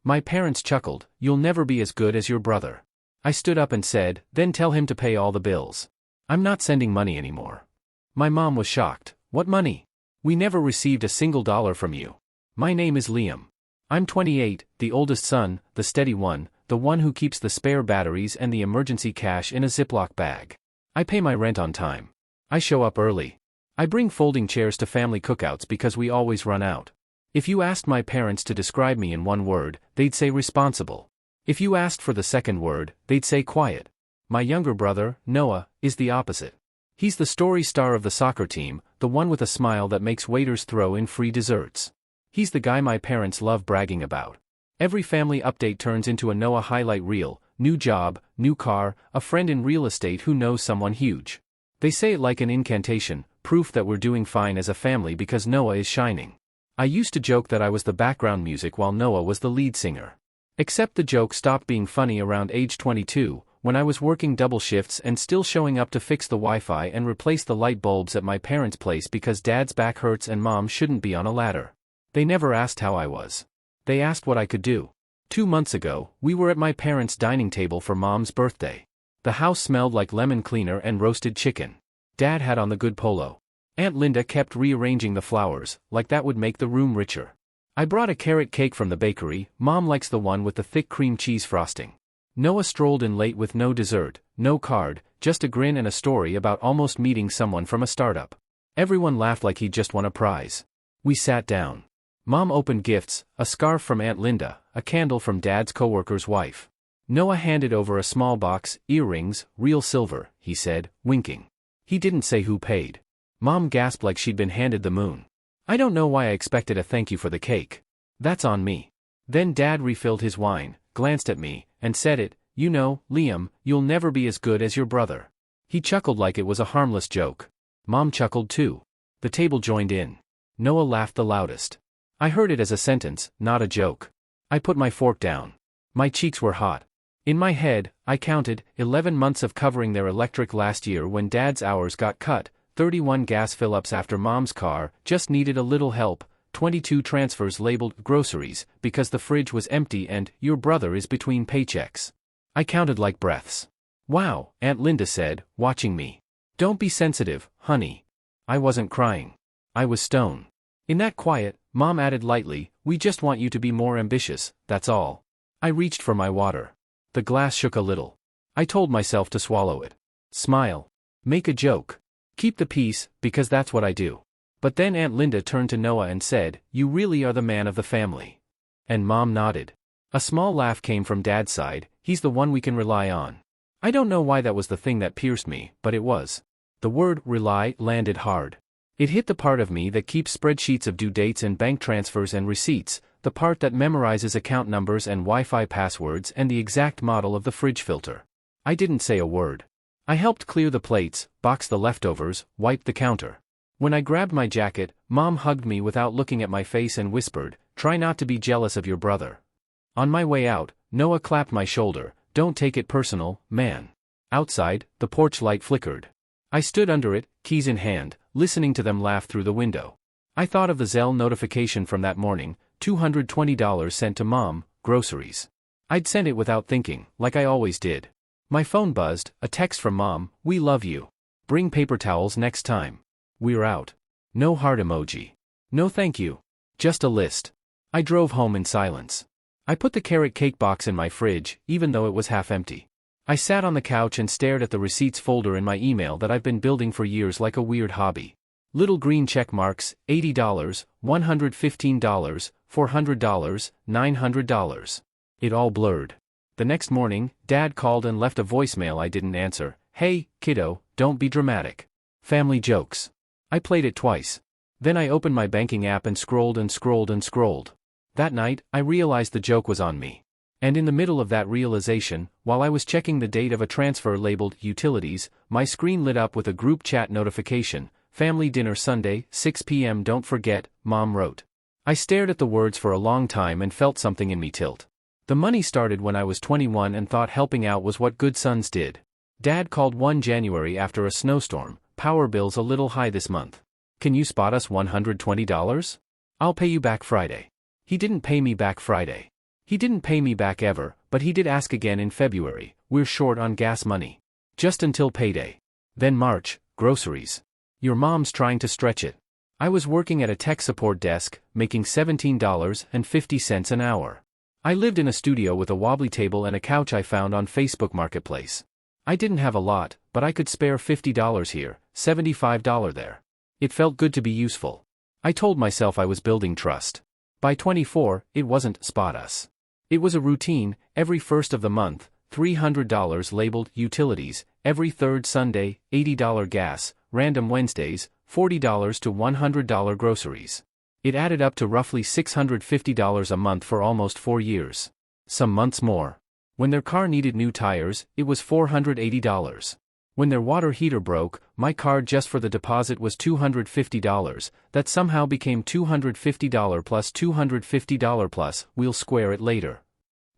My parents chuckled, "You'll never be as good as your brother." I stood up and said, "Then tell him to pay all the bills. I'm not sending money anymore." My mom was shocked. "What money? We never received a single dollar from you." My name is Liam. I'm 28, the oldest son, the steady one, the one who keeps the spare batteries and the emergency cash in a Ziploc bag. I pay my rent on time. I show up early. I bring folding chairs to family cookouts because we always run out. If you asked my parents to describe me in one word, they'd say responsible. If you asked for the second word, they'd say quiet. My younger brother, Noah, is the opposite. He's the story star of the soccer team, the one with a smile that makes waiters throw in free desserts. He's the guy my parents love bragging about. Every family update turns into a Noah highlight reel: new job, new car, a friend in real estate who knows someone huge. They say it like an incantation, proof that we're doing fine as a family because Noah is shining. I used to joke that I was the background music while Noah was the lead singer. Except the joke stopped being funny around age 22, when I was working double shifts and still showing up to fix the Wi-Fi and replace the light bulbs at my parents' place because Dad's back hurts and Mom shouldn't be on a ladder. They never asked how I was. They asked what I could do. 2 months ago, we were at my parents' dining table for Mom's birthday. The house smelled like lemon cleaner and roasted chicken. Dad had on the good polo. Aunt Linda kept rearranging the flowers, like that would make the room richer. I brought a carrot cake from the bakery. Mom likes the one with the thick cream cheese frosting. Noah strolled in late with no dessert, no card, just a grin and a story about almost meeting someone from a startup. Everyone laughed like he'd just won a prize. We sat down. Mom opened gifts, a scarf from Aunt Linda, a candle from Dad's coworker's wife. Noah handed over a small box, earrings, real silver, he said, winking. He didn't say who paid. Mom gasped like she'd been handed the moon. I don't know why I expected a thank you for the cake. That's on me. Then Dad refilled his wine, glanced at me, and said it, "You know, Liam, you'll never be as good as your brother." He chuckled like it was a harmless joke. Mom chuckled too. The table joined in. Noah laughed the loudest. I heard it as a sentence, not a joke. I put my fork down. My cheeks were hot. In my head, I counted 11 months of covering their electric last year when Dad's hours got cut, 31 gas fill-ups after Mom's car just needed a little help, 22 transfers labeled groceries because the fridge was empty, and your brother is between paychecks. I counted like breaths. Wow, Aunt Linda said, watching me. Don't be sensitive, honey. I wasn't crying. I was stone. In that quiet, Mom added lightly, "We just want you to be more ambitious, that's all." I reached for my water. The glass shook a little. I told myself to swallow it. Smile. Make a joke. Keep the peace, because that's what I do. But then Aunt Linda turned to Noah and said, "You really are the man of the family." And Mom nodded. A small laugh came from Dad's side. He's the one we can rely on. I don't know why that was the thing that pierced me, but it was. The word rely landed hard. It hit the part of me that keeps spreadsheets of due dates and bank transfers and receipts, the part that memorizes account numbers and Wi-Fi passwords and the exact model of the fridge filter. I didn't say a word. I helped clear the plates, box the leftovers, wipe the counter. When I grabbed my jacket, Mom hugged me without looking at my face and whispered, "Try not to be jealous of your brother." On my way out, Noah clapped my shoulder, "Don't take it personal, man." Outside, the porch light flickered. I stood under it, keys in hand, listening to them laugh through the window. I thought of the Zelle notification from that morning, $220 sent to Mom, groceries. I'd sent it without thinking, like I always did. My phone buzzed, a text from Mom, "We love you. Bring paper towels next time. We're out." No heart emoji. No thank you. Just a list. I drove home in silence. I put the carrot cake box in my fridge, even though it was half empty. I sat on the couch and stared at the receipts folder in my email that I've been building for years like a weird hobby. Little green check marks, $80, $115, $400, $900. It all blurred. The next morning, Dad called and left a voicemail I didn't answer. "Hey, kiddo, don't be dramatic. Family jokes." I played it twice. Then I opened my banking app and scrolled and scrolled and scrolled. That night, I realized the joke was on me. And in the middle of that realization, while I was checking the date of a transfer labeled utilities, my screen lit up with a group chat notification, "Family dinner Sunday, 6 p.m. Don't forget," Mom wrote. I stared at the words for a long time and felt something in me tilt. The money started when I was 21 and thought helping out was what good sons did. Dad called one January after a snowstorm, "Power bill's a little high this month. Can you spot us $120? I'll pay you back Friday." He didn't pay me back Friday. He didn't pay me back ever, but he did ask again in February. We're short on gas money. Just until payday. Then March, groceries. Your mom's trying to stretch it. I was working at a tech support desk, making $17.50 an hour. I lived in a studio with a wobbly table and a couch I found on Facebook Marketplace. I didn't have a lot, but I could spare $50 here, $75 there. It felt good to be useful. I told myself I was building trust. By 24, it wasn't spot us. It was a routine, every first of the month, $300 labeled utilities, every third Sunday, $80 gas, random Wednesdays, $40 to $100 groceries. It added up to roughly $650 a month for almost 4 years. Some months more. When their car needed new tires, it was $480. When their water heater broke, my card just for the deposit was $250. That somehow became $250 plus $250 plus, we'll square it later.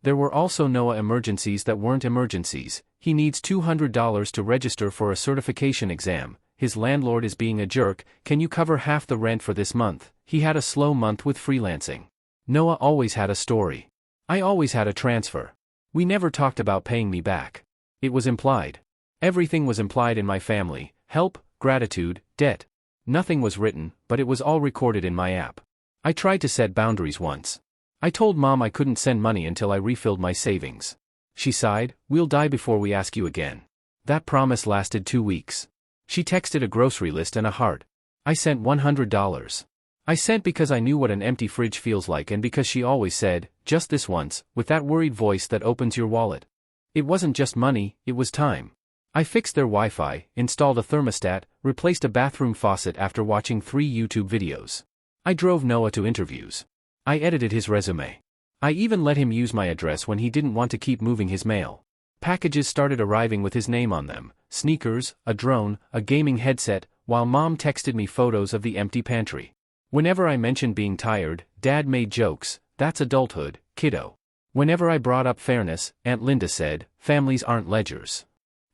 There were also Noah emergencies that weren't emergencies. He needs $200 to register for a certification exam. His landlord is being a jerk. Can you cover half the rent for this month? He had a slow month with freelancing. Noah always had a story. I always had a transfer. We never talked about paying me back. It was implied. Everything was implied in my family: help, gratitude, debt. Nothing was written, but it was all recorded in my app. I tried to set boundaries once. I told Mom I couldn't send money until I refilled my savings. She sighed, "We'll die before we ask you again." That promise lasted 2 weeks. She texted a grocery list and a heart. I sent $100. I sent because I knew what an empty fridge feels like and because she always said, "Just this once," with that worried voice that opens your wallet. It wasn't just money, it was time. I fixed their Wi-Fi, installed a thermostat, replaced a bathroom faucet after watching 3 YouTube videos. I drove Noah to interviews. I edited his resume. I even let him use my address when he didn't want to keep moving his mail. Packages started arriving with his name on them: sneakers, a drone, a gaming headset, while Mom texted me photos of the empty pantry. Whenever I mentioned being tired, Dad made jokes: "That's adulthood, kiddo." Whenever I brought up fairness, Aunt Linda said, "Families aren't ledgers."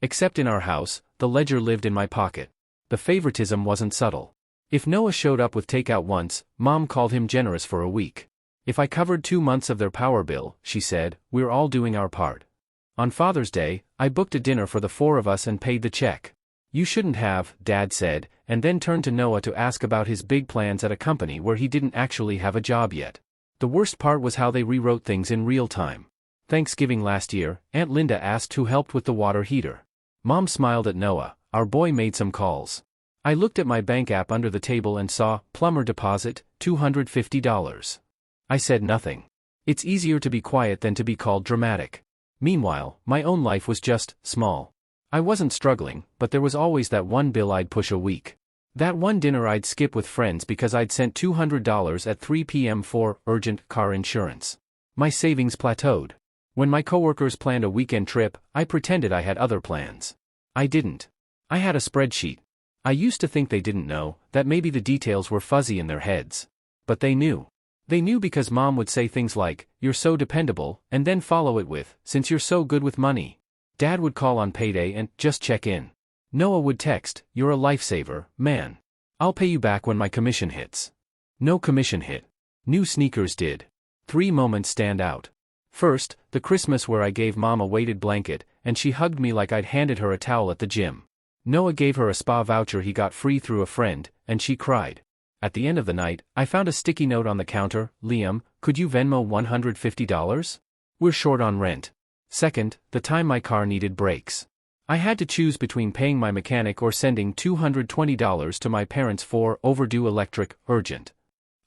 Except in our house, the ledger lived in my pocket. The favoritism wasn't subtle. If Noah showed up with takeout once, Mom called him generous for a week. If I covered 2 months of their power bill, she said, "We're all doing our part." On Father's Day, I booked a dinner for the 4 of us and paid the check. "You shouldn't have," Dad said, and then turned to Noah to ask about his big plans at a company where he didn't actually have a job yet. The worst part was how they rewrote things in real time. Thanksgiving last year, Aunt Linda asked who helped with the water heater. Mom smiled at Noah. Our boy made some calls. I looked at my bank app under the table and saw, plumber deposit, $250. I said nothing. It's easier to be quiet than to be called dramatic. Meanwhile, my own life was just small. I wasn't struggling, but there was always that one bill I'd push a week. That one dinner I'd skip with friends because I'd sent $200 at 3 p.m. for urgent car insurance. My savings plateaued. When my coworkers planned a weekend trip, I pretended I had other plans. I didn't. I had a spreadsheet. I used to think they didn't know, that maybe the details were fuzzy in their heads. But they knew. They knew because Mom would say things like, "You're so dependable," and then follow it with, "Since you're so good with money." Dad would call on payday and just check in. Noah would text, "You're a lifesaver, man. I'll pay you back when my commission hits." No commission hit. New sneakers did. 3 moments stand out. First, the Christmas where I gave Mom a weighted blanket, and she hugged me like I'd handed her a towel at the gym. Noah gave her a spa voucher he got free through a friend, and she cried. At the end of the night, I found a sticky note on the counter: "Liam, could you Venmo $150? We're short on rent." Second, the time my car needed brakes. I had to choose between paying my mechanic or sending $220 to my parents for overdue electric, urgent.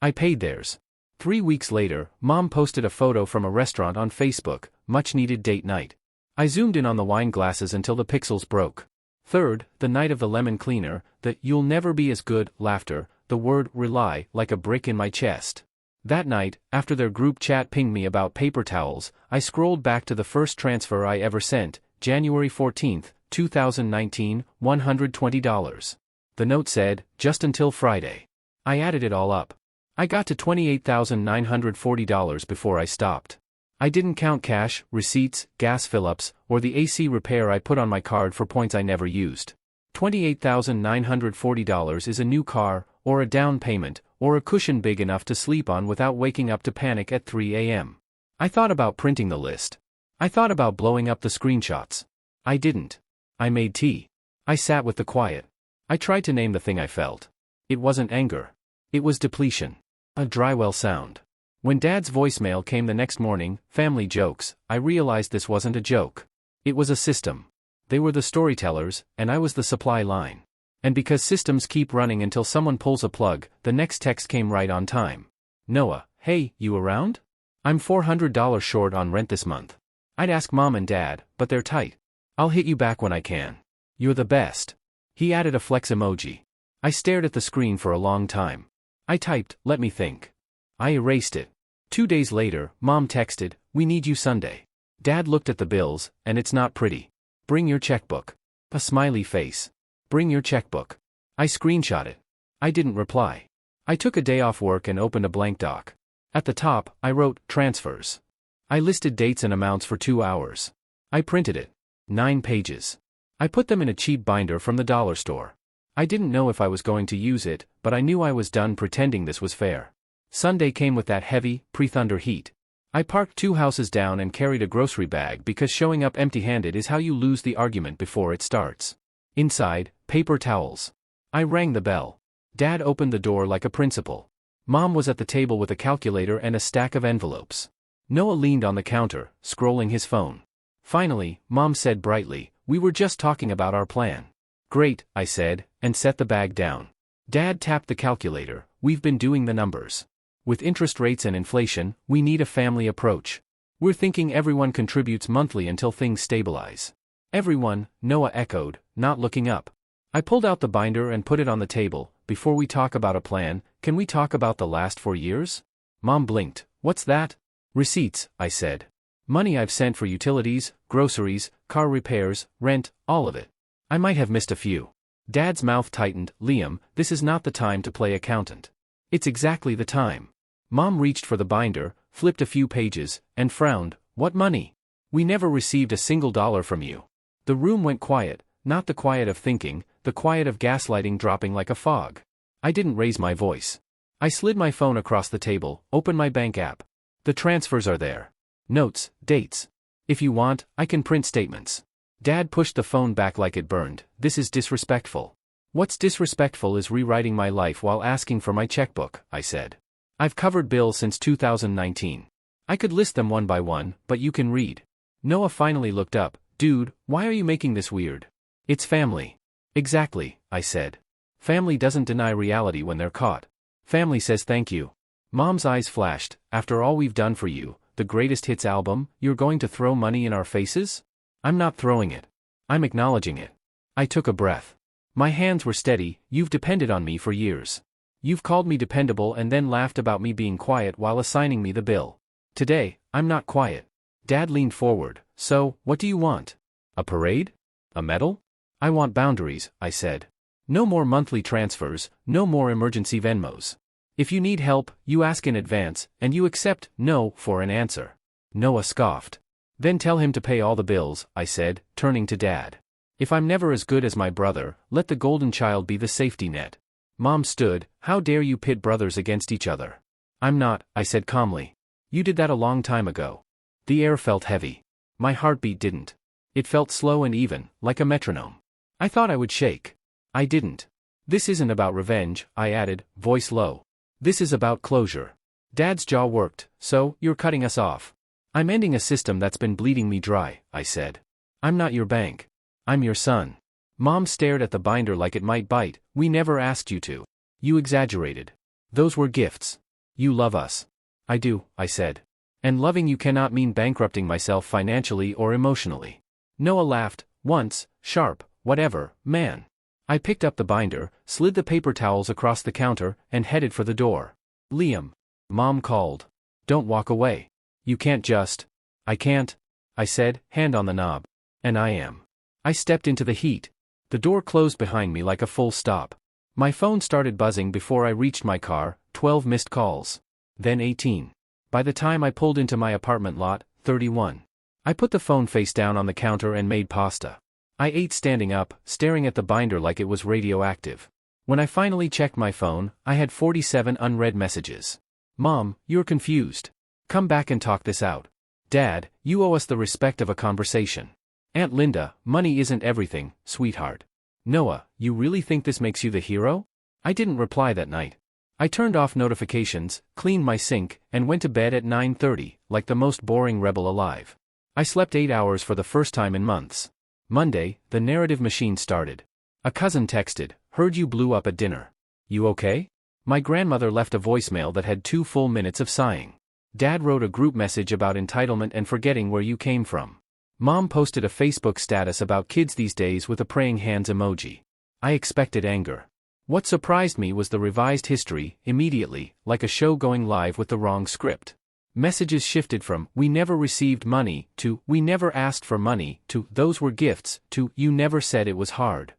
I paid theirs. 3 weeks later, Mom posted a photo from a restaurant on Facebook, much-needed date night. I zoomed in on the wine glasses until the pixels broke. Third, the night of the lemon cleaner, the "you'll never be as good" laughter, the word "rely" like a brick in my chest. That night, after their group chat pinged me about paper towels, I scrolled back to the first transfer I ever sent, January 14, 2019, $120. The note said, "Just until Friday." I added it all up. I got to $28,940 before I stopped. I didn't count cash, receipts, gas fill-ups, or the AC repair I put on my card for points I never used. $28,940 is a new car, or a down payment, or a cushion big enough to sleep on without waking up to panic at 3 a.m. I thought about printing the list. I thought about blowing up the screenshots. I didn't. I made tea. I sat with the quiet. I tried to name the thing I felt. It wasn't anger. It was depletion. A dry well sound. When Dad's voicemail came the next morning, family jokes, I realized this wasn't a joke. It was a system. They were the storytellers, and I was the supply line. And because systems keep running until someone pulls a plug, the next text came right on time. Noah, hey, you around? I'm $400 short on rent this month. I'd ask Mom and Dad, but they're tight. I'll hit you back when I can. You're the best. He added a flex emoji. I stared at the screen for a long time. I typed, let me think. I erased it. 2 days later, Mom texted, we need you Sunday. Dad looked at the bills, and it's not pretty. Bring your checkbook. A smiley face. Bring your checkbook. I screenshot it. I didn't reply. I took a day off work and opened a blank doc. At the top, I wrote, transfers. I listed dates and amounts for 2 hours. I printed it. 9 pages. I put them in a cheap binder from the dollar store. I didn't know if I was going to use it, but I knew I was done pretending this was fair. Sunday came with that heavy, pre-thunder heat. I parked 2 houses down and carried a grocery bag because showing up empty-handed is how you lose the argument before it starts. Inside, paper towels. I rang the bell. Dad opened the door like a principal. Mom was at the table with a calculator and a stack of envelopes. Noah leaned on the counter, scrolling his phone. Finally, Mom said brightly, we were just talking about our plan. Great, I said, and set the bag down. Dad tapped the calculator, we've been doing the numbers. With interest rates and inflation, we need a family approach. We're thinking everyone contributes monthly until things stabilize. Everyone, Noah echoed, not looking up. I pulled out the binder and put it on the table. Before we talk about a plan, can we talk about the last 4 years? Mom blinked. What's that? Receipts, I said. Money I've sent for utilities, groceries, car repairs, rent, all of it. I might have missed a few. Dad's mouth tightened. Liam, this is not the time to play accountant. It's exactly the time. Mom reached for the binder, flipped a few pages, and frowned. What money? We never received a single dollar from you. The room went quiet, not the quiet of thinking, the quiet of gaslighting dropping like a fog. I didn't raise my voice. I slid my phone across the table, opened my bank app. The transfers are there. Notes, dates. If you want, I can print statements. Dad pushed the phone back like it burned. This is disrespectful. What's disrespectful is rewriting my life while asking for my checkbook, I said. I've covered bills since 2019. I could list them one by one, but you can read. Noah finally looked up. Dude, why are you making this weird? It's family. Exactly, I said. Family doesn't deny reality when they're caught. Family says thank you. Mom's eyes flashed. After all we've done for you, the greatest hits album, you're going to throw money in our faces? I'm not throwing it. I'm acknowledging it. I took a breath. My hands were steady. You've depended on me for years. You've called me dependable and then laughed about me being quiet while assigning me the bill. Today, I'm not quiet. Dad leaned forward. So, what do you want? A parade? A medal? I want boundaries, I said. No more monthly transfers, no more emergency Venmos. If you need help, you ask in advance, and you accept no for an answer. Noah scoffed. Then tell him to pay all the bills, I said, turning to Dad. If I'm never as good as my brother, let the golden child be the safety net. Mom stood. How dare you pit brothers against each other? I'm not, I said calmly. You did that a long time ago. The air felt heavy. My heartbeat didn't. It felt slow and even, like a metronome. I thought I would shake. I didn't. This isn't about revenge, I added, voice low. This is about closure. Dad's jaw worked. So, you're cutting us off. I'm ending a system that's been bleeding me dry, I said. I'm not your bank. I'm your son. Mom stared at the binder like it might bite. We never asked you to. You exaggerated. Those were gifts. You love us. I do, I said. And loving you cannot mean bankrupting myself financially or emotionally. Noah laughed. Once, sharp, whatever, man. I picked up the binder, slid the paper towels across the counter, and headed for the door. Liam. Mom called. Don't walk away. You can't just. I can't, I said, hand on the knob. And I am. I stepped into the heat. The door closed behind me like a full stop. My phone started buzzing before I reached my car, 12 missed calls. Then 18. By the time I pulled into my apartment lot, 31. I put the phone face down on the counter and made pasta. I ate standing up, staring at the binder like it was radioactive. When I finally checked my phone, I had 47 unread messages. Mom, you're confused. Come back and talk this out. Dad, you owe us the respect of a conversation. Aunt Linda, money isn't everything, sweetheart. Noah, you really think this makes you the hero? I didn't reply that night. I turned off notifications, cleaned my sink, and went to bed at 9:30, like the most boring rebel alive. I slept 8 hours for the first time in months. Monday, the narrative machine started. A cousin texted, "Heard you blew up at dinner. You okay?" My grandmother left a voicemail that had 2 full minutes of sighing. Dad wrote a group message about entitlement and forgetting where you came from. Mom posted a Facebook status about kids these days with a praying hands emoji. I expected anger. What surprised me was the revised history, immediately, like a show going live with the wrong script. Messages shifted from, "We never received money," to, "We never asked for money," to, "Those were gifts," to, "You never said it was hard."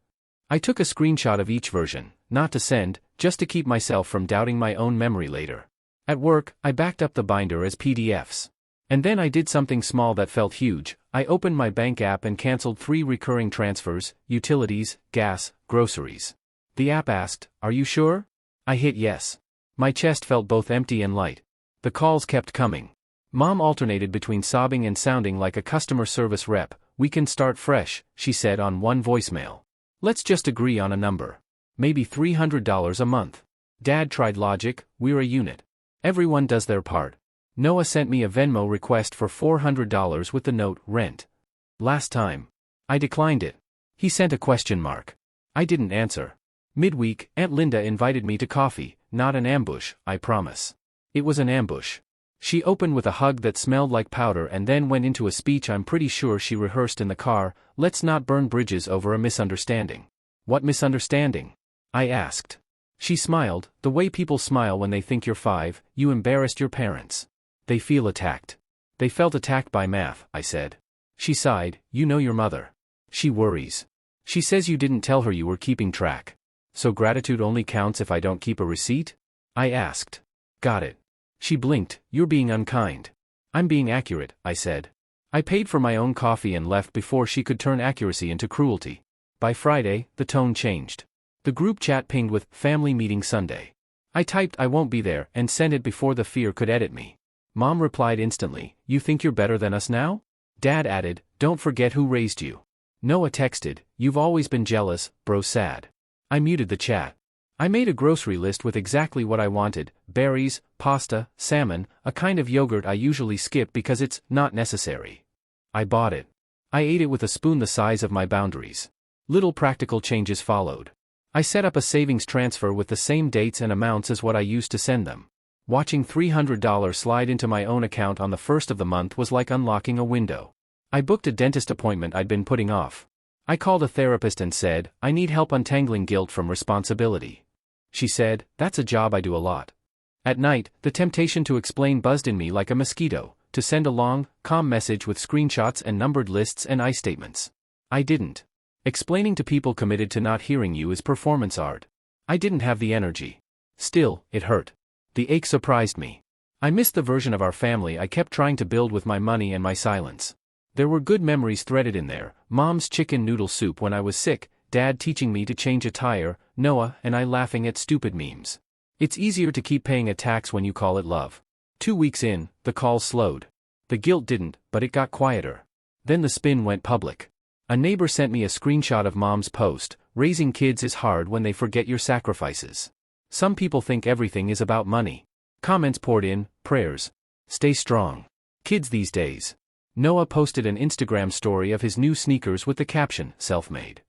I took a screenshot of each version, not to send, just to keep myself from doubting my own memory later. At work, I backed up the binder as PDFs. And then I did something small that felt huge. I opened my bank app and canceled 3 recurring transfers, utilities, gas, groceries. The app asked, "Are you sure?" I hit yes. My chest felt both empty and light. The calls kept coming. Mom alternated between sobbing and sounding like a customer service rep. "We can start fresh," she said on one voicemail. "Let's just agree on a number. Maybe $300 a month." Dad tried logic, "We're a unit. Everyone does their part." Noah sent me a Venmo request for $400 with the note, "Rent." Last time. I declined it. He sent a question mark. I didn't answer. Midweek, Aunt Linda invited me to coffee, not an ambush, I promise. It was an ambush. She opened with a hug that smelled like powder and then went into a speech I'm pretty sure she rehearsed in the car. "Let's not burn bridges over a misunderstanding." "What misunderstanding?" I asked. She smiled, the way people smile when they think you're 5, "You embarrassed your parents. They feel attacked." "They felt attacked by math," I said. She sighed, "You know your mother. She worries. She says you didn't tell her you were keeping track. So gratitude only counts if I don't keep a receipt?" I asked. "Got it." She blinked, "You're being unkind." "I'm being accurate," I said. I paid for my own coffee and left before she could turn accuracy into cruelty. By Friday, the tone changed. The group chat pinged with, "Family meeting Sunday." I typed, "I won't be there," and sent it before the fear could edit me. Mom replied instantly, "You think you're better than us now?" Dad added, "Don't forget who raised you." Noah texted, "You've always been jealous, bro, sad." I muted the chat. I made a grocery list with exactly what I wanted: berries, pasta, salmon, a kind of yogurt I usually skip because it's not necessary. I bought it. I ate it with a spoon the size of my boundaries. Little practical changes followed. I set up a savings transfer with the same dates and amounts as what I used to send them. Watching $300 slide into my own account on the first of the month was like unlocking a window. I booked a dentist appointment I'd been putting off. I called a therapist and said, "I need help untangling guilt from responsibility." She said, "That's a job I do a lot." At night, the temptation to explain buzzed in me like a mosquito, to send a long, calm message with screenshots and numbered lists and I statements. I didn't. Explaining to people committed to not hearing you is performance art. I didn't have the energy. Still, it hurt. The ache surprised me. I missed the version of our family I kept trying to build with my money and my silence. There were good memories threaded in there: Mom's chicken noodle soup when I was sick, Dad teaching me to change a tire, Noah and I laughing at stupid memes. It's easier to keep paying a tax when you call it love. 2 weeks in, the calls slowed. The guilt didn't, but it got quieter. Then the spin went public. A neighbor sent me a screenshot of Mom's post, "Raising kids is hard when they forget your sacrifices. Some people think everything is about money." Comments poured in, prayers. "Stay strong. Kids these days." Noah posted an Instagram story of his new sneakers with the caption, "Self-made."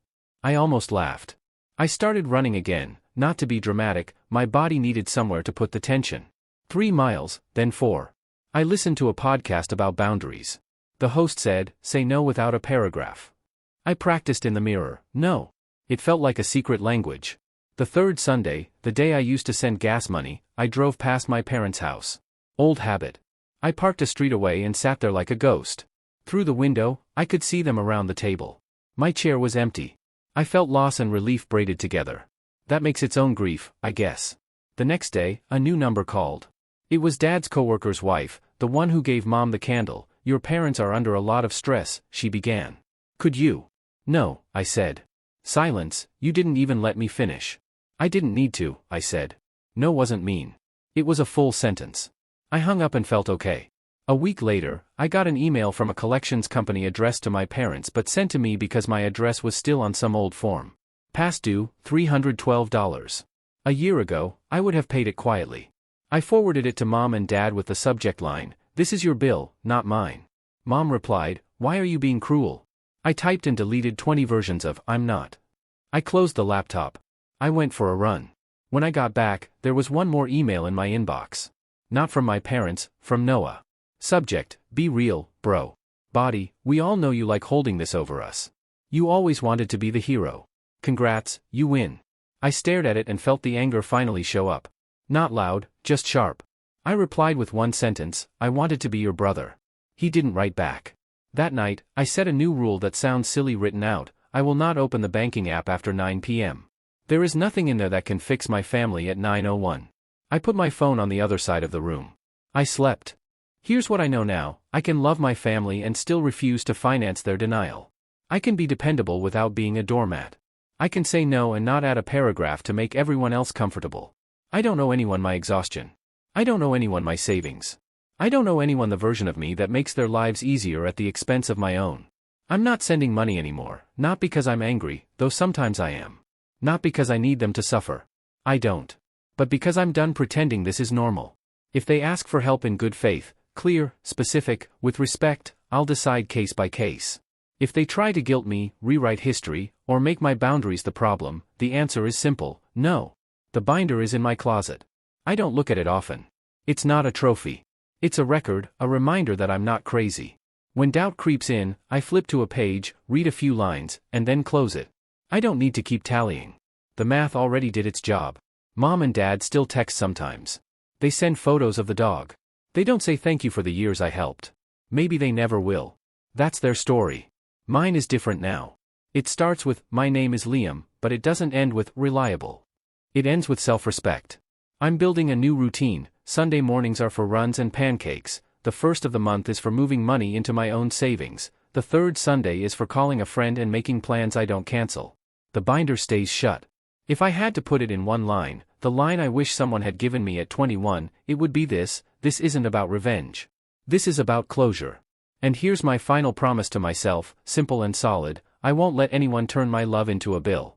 I almost laughed. I started running again, not to be dramatic, my body needed somewhere to put the tension. 3 miles, then 4. I listened to a podcast about boundaries. The host said, "Say no without a paragraph." I practiced in the mirror, no. It felt like a secret language. The third Sunday, the day I used to send gas money, I drove past my parents' house. Old habit. I parked a street away and sat there like a ghost. Through the window, I could see them around the table. My chair was empty. I felt loss and relief braided together. That makes its own grief, I guess. The next day, a new number called. It was Dad's coworker's wife, the one who gave Mom the candle. "Your parents are under a lot of stress," she began. "Could you?" "No," I said. Silence. "You didn't even let me finish." "I didn't need to," I said. No wasn't mean. It was a full sentence. I hung up and felt okay. A week later, I got an email from a collections company addressed to my parents but sent to me because my address was still on some old form. Past due, $312. A year ago, I would have paid it quietly. I forwarded it to Mom and Dad with the subject line, "This is your bill, not mine." Mom replied, "Why are you being cruel?" I typed and deleted 20 versions of "I'm not." I closed the laptop. I went for a run. When I got back, there was one more email in my inbox. Not from my parents, from Noah. Subject, "Be real, bro." Body, "We all know you like holding this over us. You always wanted to be the hero. Congrats, you win." I stared at it and felt the anger finally show up. Not loud, just sharp. I replied with one sentence, "I wanted to be your brother." He didn't write back. That night, I set a new rule that sounds silly written out: I will not open the banking app after 9 p.m. There is nothing in there that can fix my family at 9:01. I put my phone on the other side of the room. I slept. Here's what I know now: I can love my family and still refuse to finance their denial. I can be dependable without being a doormat. I can say no and not add a paragraph to make everyone else comfortable. I don't owe anyone my exhaustion. I don't owe anyone my savings. I don't owe anyone the version of me that makes their lives easier at the expense of my own. I'm not sending money anymore, not because I'm angry, though sometimes I am. Not because I need them to suffer. I don't. But because I'm done pretending this is normal. If they ask for help in good faith, clear, specific, with respect, I'll decide case by case. If they try to guilt me, rewrite history, or make my boundaries the problem, the answer is simple: no. The binder is in my closet. I don't look at it often. It's not a trophy. It's a record, a reminder that I'm not crazy. When doubt creeps in, I flip to a page, read a few lines, and then close it. I don't need to keep tallying. The math already did its job. Mom and Dad still text sometimes. They send photos of the dog. They don't say thank you for the years I helped. Maybe they never will. That's their story. Mine is different now. It starts with, "My name is Liam," but it doesn't end with, "reliable." It ends with self-respect. I'm building a new routine. Sunday mornings are for runs and pancakes. The first of the month is for moving money into my own savings. The third Sunday is for calling a friend and making plans I don't cancel. The binder stays shut. If I had to put it in one line, the line I wish someone had given me at 21, it would be this: this isn't about revenge. This is about closure. And here's my final promise to myself, simple and solid: I won't let anyone turn my love into a bill.